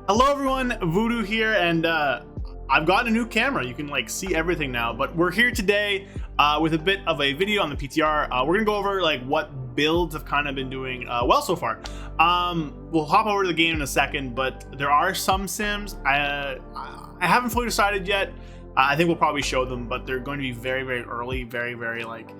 Hello everyone, Voodoo here, and I've gotten a new camera. You can like see everything now, but we're here today with a bit of a video on the PTR. We're gonna go over like what builds have kind of been doing well so far. We'll hop over to the game in a second, but there are some sims I haven't fully decided yet. I think we'll probably show them, but they're going to be very early, very like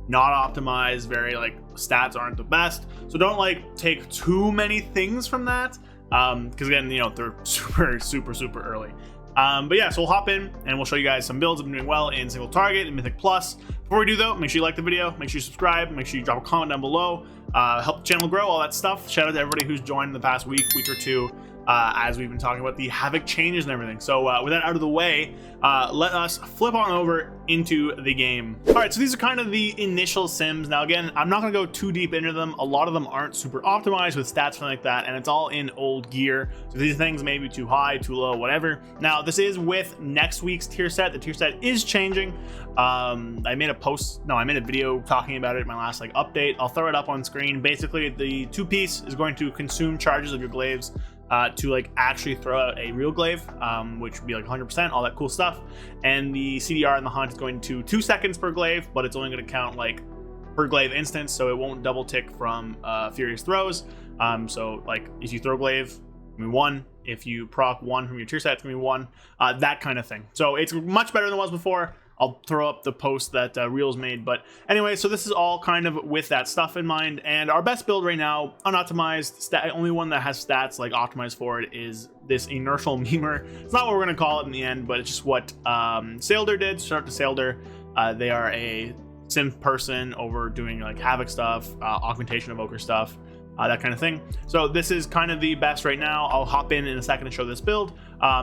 not optimized, very like stats aren't the best. So don't like take too many things from that. Because again, you know, they're super early. But yeah, so we'll hop in and we'll show you guys some builds that have been doing well in single target and Mythic Plus. Before we do though, make sure you like the video, make sure you subscribe, make sure you drop a comment down below, help the channel grow, all that stuff. Shout out to everybody who's joined in the past week or two, as we've been talking about the Havoc changes and everything. So with that out of the way, let us flip on over into the game. All right, so these are kind of the initial sims. Now again, I'm not gonna go too deep into them. A lot of them aren't super optimized with stats, something like that, and it's all in old gear. So these things may be too high, too low, whatever. Now this is with next week's tier set. The tier set is changing. I made a video talking about it in my last like update. I'll throw it up on screen. Basically, the two-piece is going to consume charges of your glaives to like actually throw out a real glaive, which would be like 100%, all that cool stuff. And the CDR in the hunt is going to 2 seconds per glaive, but it's only going to count like per glaive instance, so it won't double tick from furious throws. So like if you throw glaive, it's gonna be 1. If you proc 1 from your tier set, it's gonna be 1. That kind of thing. So it's much better than it was before. I'll throw up the post that Reels made. But anyway, so this is all kind of with that stuff in mind. And our best build right now, unoptimized, only one that has stats like optimized for it is this inertial memer. It's not what we're going to call it in the end, but it's just what Sailder did. Shout out to Sailder. They are a sim person over doing like Havoc stuff, augmentation evoker stuff, that kind of thing. So this is kind of the best right now. I'll hop in a second to show this build.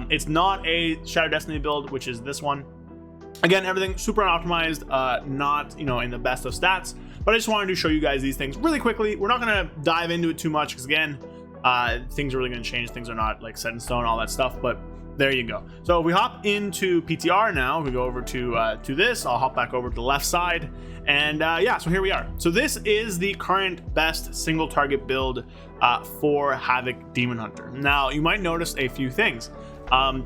It's not a Shadow Destiny build, which is this one. Again, everything super unoptimized, not, you know, in the best of stats, but I just wanted to show you guys these things really quickly. We're not going to dive into it too much because again, things are really going to change. Things are not like set in stone, all that stuff, but there you go. So if we hop into PTR now, we go over to this, I'll hop back over to the left side, and yeah, so here we are. So this is the current best single target build for Havoc Demon Hunter. Now you might notice a few things.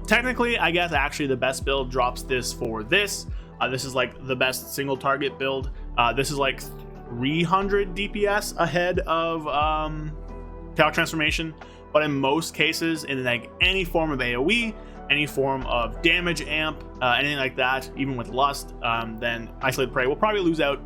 Technically, I guess actually the best build drops this for this. This is like the best single target build. This is like 300 DPS ahead of Chaos Transformation, but in most cases, in like any form of AOE, any form of damage amp, anything like that, even with Lust, then Isolated Prey will probably lose out.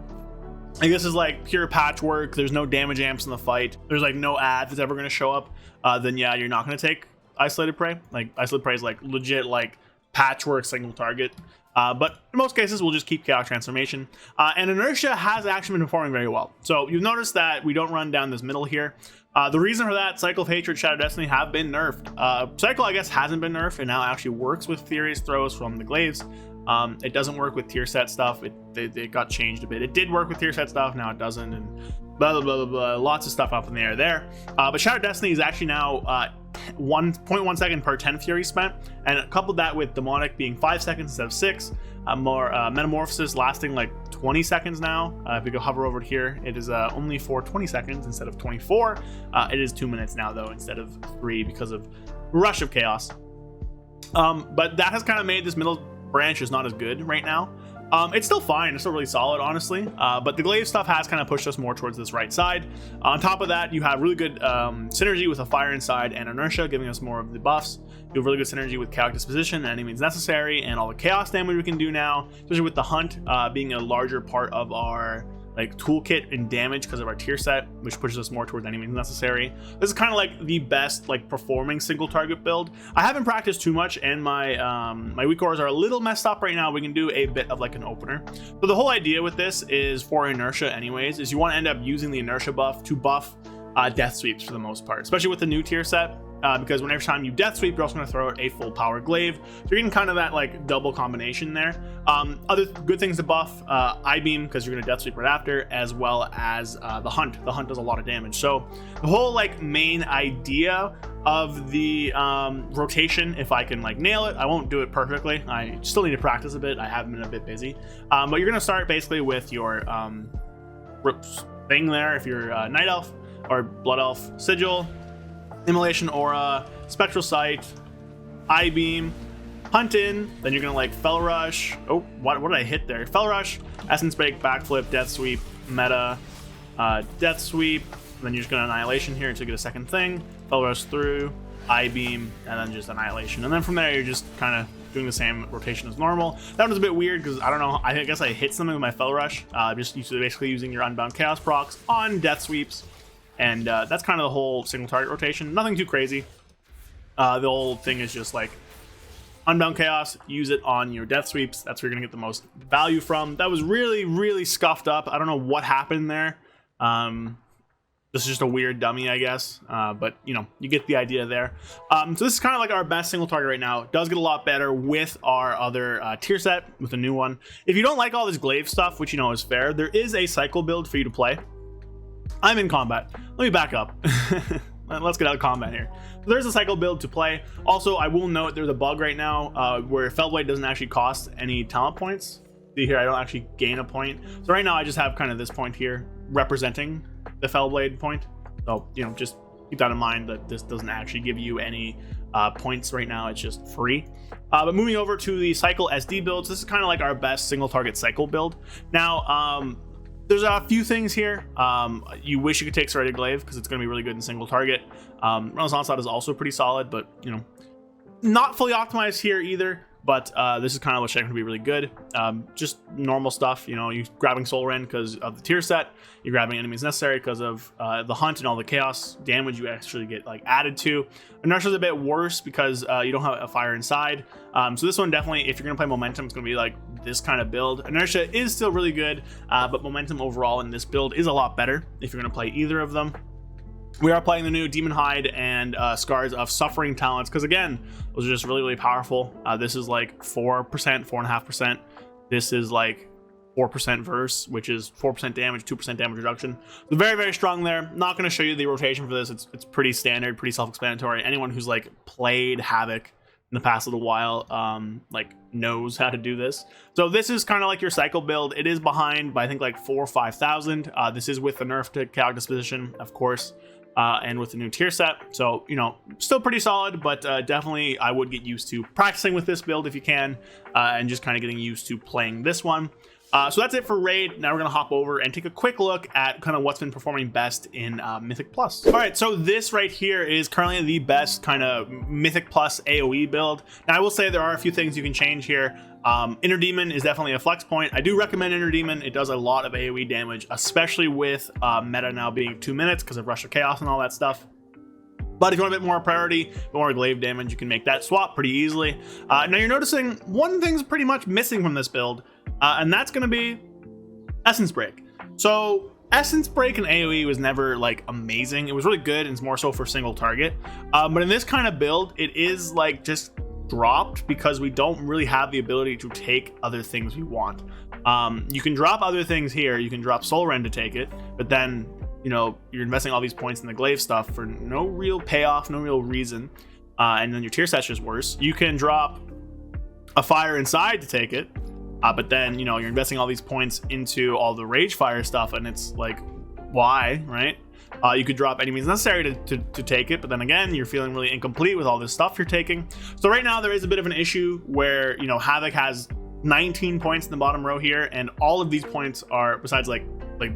Like this is like pure patchwork. There's no damage amps in the fight. There's like no ad that's ever going to show up. Then yeah, you're not going to take Isolated Prey. Like Isolated Prey is like legit like patchwork single target, but in most cases we'll just keep Chaos Transformation, and Inertia has actually been performing very well. So you'll notice that we don't run down this middle here. The reason for that, Cycle of Hatred, Shadow Destiny have been nerfed. Cycle I guess hasn't been nerfed and now actually works with Furious Throws from the Glaives. It doesn't work with tier set stuff. It got changed a bit. It did work with tier set stuff, now it doesn't, and blah blah blah, lots of stuff up in the air there. But Shadow Destiny is actually now 1.1 second per 10 fury spent, and coupled that with Demonic being 5 seconds instead of 6, more Metamorphosis lasting like 20 seconds now. If we go hover over here, it is only for 20 seconds instead of 24. It is 2 minutes now though instead of 3 because of Rush of Chaos. But that has kind of made this middle branch is not as good right now. It's still fine, it's still really solid honestly, but the glaive stuff has kind of pushed us more towards this right side. On top of that, you have really good synergy with a Fire Inside and Inertia, giving us more of the buffs. You have really good synergy with Chaotic Disposition and Any Means Necessary, and all the chaos damage we can do now, especially with the hunt being a larger part of our like toolkit and damage because of our tier set, which pushes us more towards Any Means Necessary. This is kind of like the best like performing single target build. I haven't practiced too much, and my my weak cores are a little messed up right now. We can do a bit of like an opener. So the whole idea with this is for Inertia anyways, is you want to end up using the Inertia buff to buff death sweeps for the most part, especially with the new tier set. Because whenever time you death sweep, you're also going to throw out a full power glaive, so you're getting kind of that like double combination there. Other good things to buff, I-beam, because you're going to death sweep right after, as well as the hunt. The hunt does a lot of damage. So the whole like main idea of the rotation, if I can like nail it, I won't do it perfectly, I still need to practice a bit, I have been a bit busy, but you're going to start basically with your thing there if you're Night Elf or Blood Elf, Sigil, Immolation Aura, Spectral Sight, Eye Beam, Hunt In, then you're gonna like Fel Rush. Oh, what did I hit there? Fel Rush, Essence Break, Backflip, Death Sweep, Meta, Death Sweep, then you're just gonna Annihilation here to get a second thing, Fel Rush through, Eye Beam, and then just Annihilation. And then from there, you're just kind of doing the same rotation as normal. That was a bit weird because I don't know, I guess I hit something with my Fel Rush, just basically using your Unbound Chaos procs on Death Sweeps. And that's kind of the whole single target rotation. Nothing too crazy. The whole thing is just like Unbound Chaos, use it on your Death Sweeps. That's where you're gonna get the most value from. That was really scuffed up. I don't know what happened there. This is just a weird dummy, I guess. But you know, you get the idea there. So this is kind of like our best single target right now. It does get a lot better with our other tier set, with a new one. If you don't like all this Glaive stuff, which you know is fair, there is a cycle build for you to play. I'm in combat. Let me back up. Let's get out of combat here. So there's a cycle build to play. Also, I will note there's a bug right now where Fellblade doesn't actually cost any talent points. See here, I don't actually gain a point. So right now I just have kind of this point here representing the Fellblade point. So, you know, just keep that in mind that this doesn't actually give you any points right now. It's just free. But moving over to the Cycle SD builds, this is kind of like our best single target cycle build. Now, there's a few things here. You wish you could take Serrated Glaive because it's going to be really good in single target. Renaissance Onslaught is also pretty solid, but you know, not fully optimized here either. But this is kind of what's going to be really good. Just normal stuff, you know, you're grabbing Soul Rend because of the tier set. You're grabbing enemies necessary because of the hunt and all the chaos damage you actually get like added to. Inertia is a bit worse because you don't have a fire inside. So this one definitely, if you're going to play Momentum, it's going to be like this kind of build. Inertia is still really good, but Momentum overall in this build is a lot better if you're going to play either of them. We are playing the new Demon Hide and Scars of Suffering talents because, again, those are just really powerful. This is like 4%, 4.5%. This is like 4% verse, which is 4% damage, 2% damage reduction. So very strong there. Not going to show you the rotation for this. It's pretty standard, pretty self-explanatory. Anyone who's like played Havoc in the past little while like knows how to do this. So this is kind of like your cycle build. It is behind by I think like 4,000 or 5,000. This is with the nerf to chaotic disposition, of course. And with the new tier set. So, you know, still pretty solid, but definitely I would get used to practicing with this build if you can, and just kind of getting used to playing this one. So that's it for Raid. Now we're going to hop over and take a quick look at kind of what's been performing best in Mythic Plus. All right, so this right here is currently the best kind of Mythic Plus AOE build. Now I will say there are a few things you can change here. Inner Demon is definitely a flex point. I do recommend Inner Demon. It does a lot of AOE damage, especially with meta now being 2 minutes because of Rush of Chaos and all that stuff. But if you want a bit more priority, more glaive damage, you can make that swap pretty easily. Now you're noticing one thing's pretty much missing from this build, and that's going to be Essence Break. So Essence Break in AoE was never like amazing. It was really good and it's more so for single target. But in this kind of build, it is like just dropped because we don't really have the ability to take other things we want. You can drop other things here. You can drop Soul Rend to take it, but then, you know, you're investing all these points in the glaive stuff for no real payoff, no real reason. And then your tier set's just worse. You can drop a fire inside to take it, but then, you know, you're investing all these points into all the rage fire stuff, and it's like, why, right? You could drop any means necessary to take it, but then again, you're feeling really incomplete with all this stuff you're taking. So right now there is a bit of an issue where, you know, Havoc has 19 points in the bottom row here, and all of these points are, besides like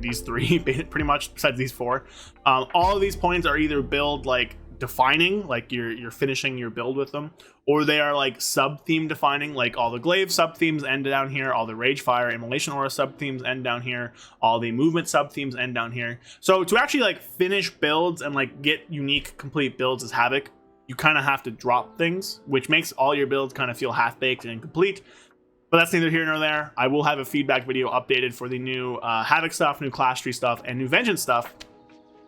these three, pretty much, besides these four, all of these points are either build like defining, like you're finishing your build with them, or they are like sub-theme defining, like all the glaive sub-themes end down here, all the rage fire immolation aura sub-themes end down here, all the movement sub-themes end down here. So to actually like finish builds and like get unique complete builds as Havoc, you kind of have to drop things, which makes all your builds kind of feel half-baked and incomplete. But that's neither here nor there. I will have a feedback video updated for the new Havoc stuff, new class tree stuff, and new Vengeance stuff.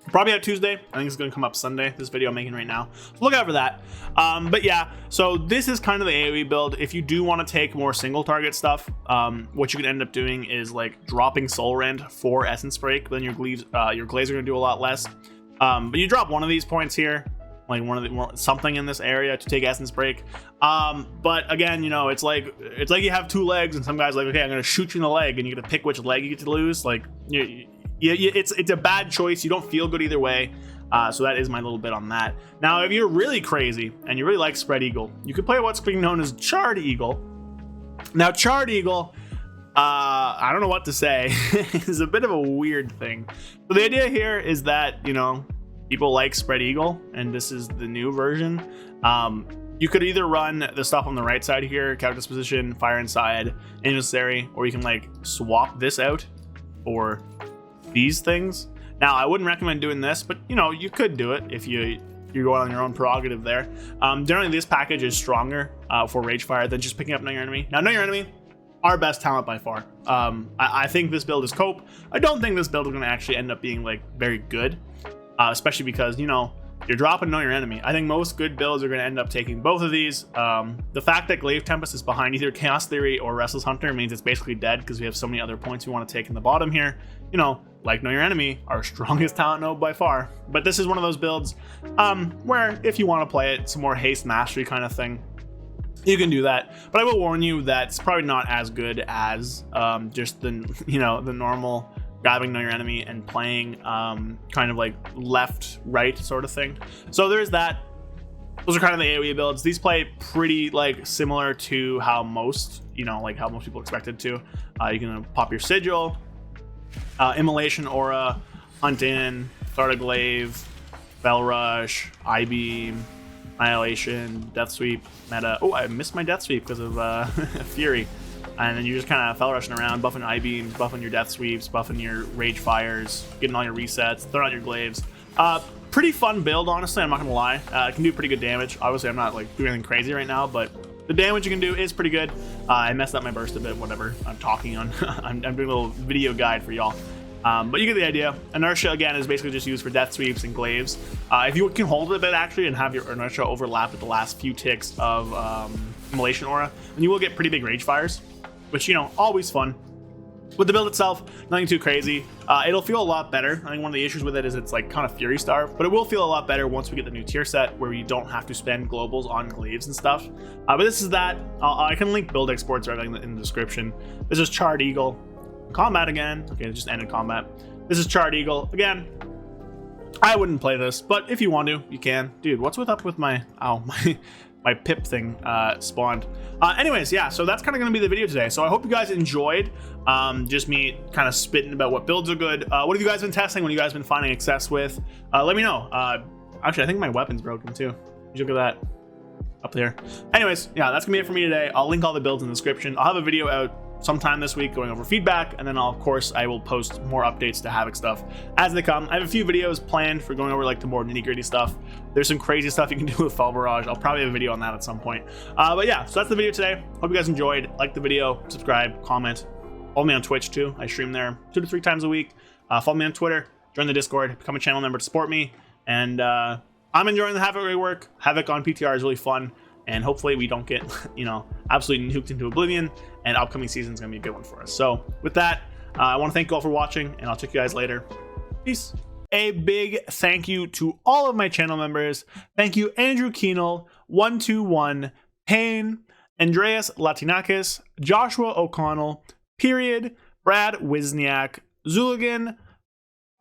Probably out Tuesday. I think it's going to come up Sunday, this video I'm making right now. So look out for that. But yeah, so this is kind of the AoE build. If you do want to take more single target stuff, what you can end up doing is like dropping Soul Rend for Essence Break. Then your glaives are going to do a lot less. But you drop one of these points here, like something in this area to take Essence Break. But again, you know, it's like you have two legs, and some guy's like, okay, I'm going to shoot you in the leg, and you get to pick which leg you get to lose. Like, it's a bad choice. You don't feel good either way. So that is my little bit on that. Now, if you're really crazy and you really like Spread Eagle, you could play what's being known as Chared Eagle. Now, Chared Eagle, I don't know what to say. It's a bit of a weird thing. So the idea here is that, you know, people like Spread Eagle, and this is the new version. You could either run the stuff on the right side here, couch disposition, fire inside, unnecessary, or you can like swap this out for these things. Now, I wouldn't recommend doing this, but you know, you could do it if you're going on your own prerogative there. Generally, this package is stronger for Rage Fire than just picking up Know Your Enemy. Now, Know Your Enemy, our best talent by far. I think this build is cope. I don't think this build is going to actually end up being like very good, especially because, you know, you're dropping Know Your Enemy. I think most good builds are going to end up taking both of these. The fact that Glaive Tempest is behind either Chaos Theory or Restless Hunter means it's basically dead because we have so many other points we want to take in the bottom here. You know, like Know Your Enemy, our strongest talent node by far. But this is one of those builds where if you want to play it, some more haste mastery kind of thing, you can do that. But I will warn you that it's probably not as good as just the, you know, the normal grabbing Know Your Enemy and playing kind of like left right sort of thing. So there's that. Those are kind of the AOE builds. These play pretty like similar to how most, you know, like how most people expected to. You can pop your sigil, immolation aura, hunt in, start a glaive, fell rush, I-beam, annihilation, death sweep, meta. Oh, I missed my death sweep because of fury. And then you're just kind of fell rushing around, buffing I-beams, buffing your death sweeps, buffing your rage fires, getting all your resets, throwing out your glaives. Pretty fun build, honestly, I'm not gonna lie. It can do pretty good damage. Obviously, I'm not like doing anything crazy right now, but the damage you can do is pretty good. I messed up my burst a bit, whatever. I'm talking on, I'm doing a little video guide for y'all. But you get the idea. Inertia, again, is basically just used for death sweeps and glaives. If you can hold it a bit, actually, and have your inertia overlap with the last few ticks of immolation aura, then you will get pretty big rage fires, which, you know, always fun. With the build itself, nothing too crazy. It'll feel a lot better. I think one of the issues with it is it's like kind of Fury Starve, but it will feel a lot better once we get the new tier set where you don't have to spend globals on glaives and stuff. But this is that. I can link build exports or everything in the description. This is Chared Eagle. Combat again. Okay, it just ended combat. This is Chared Eagle. Again, I wouldn't play this, but if you want to, you can. Dude, what's up with my... Ow, my pip thing spawned. Anyways, yeah, so that's kind of going to be the video today. So I hope you guys enjoyed just me kind of spitting about what builds are good. What have you guys been testing? What have you guys been finding success with? Let me know. Actually, I think my weapon's broken too. You look at that up there. Anyways, yeah, that's going to be it for me today. I'll link all the builds in the description. I'll have a video out sometime this week going over feedback, and then of course I will post more updates to Havoc stuff as they come. I have a few videos planned for going over like the more nitty-gritty stuff. There's some crazy stuff you can do with Fall Barrage. I'll probably have a video on that at some point. But yeah, so that's the video today. Hope you guys enjoyed. Like the video, subscribe, comment. Follow me on Twitch too. I stream there 2 to 3 times a week. Follow me on Twitter, join the Discord, become a channel member to support me. And I'm enjoying the Havoc Rework. Havoc on PTR is really fun. And hopefully we don't get, you know, absolutely nuked into oblivion, and upcoming season is going to be a good one for us. So with that, I want to thank you all for watching, and I'll check you guys later. Peace. A big thank you to all of my channel members. Thank you, Andrew Keenel, 121, Payne, Andreas Latinakis, Joshua O'Connell, Period, Brad Wisniak, Zuligan,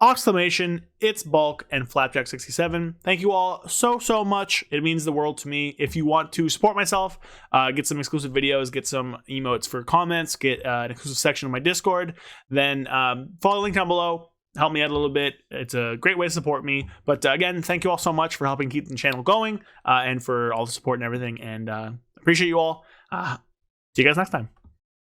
Exclamation, It's Bulk, and Flapjack67. Thank you all so much. It means the world to me. If you want to support myself, get some exclusive videos, get some emotes for comments, get an exclusive section of my Discord, then follow the link down below. Help me out a little bit. It's a great way to support me. But again, thank you all so much for helping keep the channel going and for all the support and everything. And appreciate you all. See you guys next time.